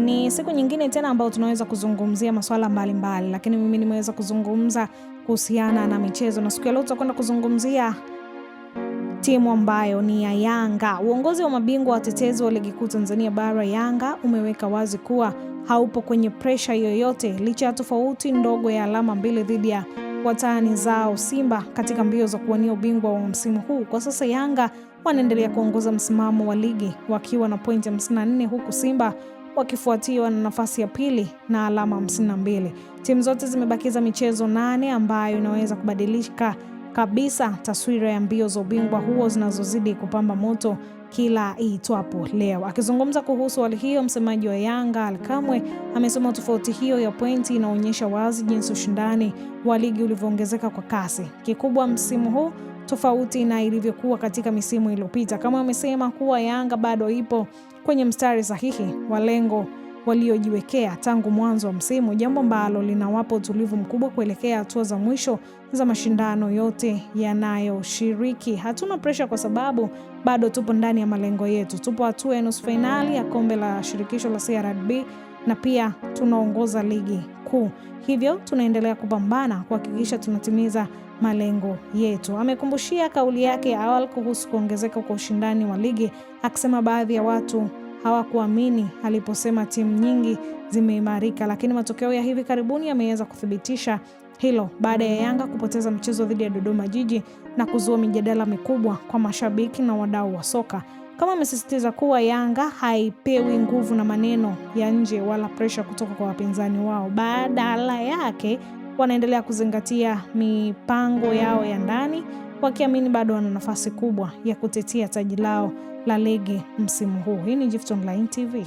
Ni siku nyingine tena ambayo tunaweza kuzungumzia masuala mbalimbali, lakini mimi nimeweza kuzungumza kuhusiana na michezo, na siku ya leo tutakwenda kuzungumzia timu ambayo ni ya Yanga. Uongozi wa mabingwa watetezi wa ligi kuu Tanzania bara Yanga umeweka wazi kuwa haupo kwenye presha yoyote licha ya tofauti ndogo ya alama 2 dhidi ya watani zao Simba katika mbio za kuwania ubingwa wa msimu huu. Kwa sasa Yanga wanaendelea kuongoza msimamo wa ligi wakiwa na pointi 54 huku Simba wakifuatiwa na nafasi ya pili na alama 52. Timu zote zimebakiza michezo 8 ambayo inaweza kubadilika kabisa taswira ya mbio za ubingwa huo zinazozidi kupamba moto kila iitwapo leo. Akizungumza kuhusu hali hiyo, msemaji wa Yanga Ally Kamwe amesema tofauti hiyo ya pointi inaonyesha wazi jinsi ushindani wa ligi ulivyoongezeka kwa kasi kikubwa msimu huu tofauti na ilivyokuwa katika misimu iliyopita. Kama amesema kuwa Yanga bado ipo kwenye mstari sahihi wa lengo waliojiwekea tangu mwanzo wa msimu, jambo ambalo linawapa utulivu mkubwa kuelekea hatua za mwisho za mashindano yote yanayoshiriki. Hatuna presha kwa sababu bado tupo ndani ya malengo yetu. Tupo hatua ya nusu fainali ya kombe la shirikisho la CRDB na pia tunaongoza ligi kuu. Hivyo tunaendelea kupambana kuhakikisha tunatimiza malengo yetu. Amekumbushia kauli yake ya awali kuhusu kuongezeka kwa ushindani wa ligi, akisema baadhi ya watu hawakuamini aliposema timu nyingi zimeimarika, lakini matokeo ya hivi karibuni yameweza kuthibitisha hilo baada ya Yanga kupoteza mchezo dhidi ya Dodoma Jiji na kuzua mijadala mikubwa kwa mashabiki na wadau wa soka. Kama amesisitiza kuwa Yanga haipewi nguvu na maneno ya nje wala presha kutoka kwa wapinzani wao. Badala yake wanaendelea kuzingatia mipango yao ya ndani, wakiamini bado wana nafasi kubwa ya kutetea taji lao la ligi msimu huu. Hii ni Gift Online TV.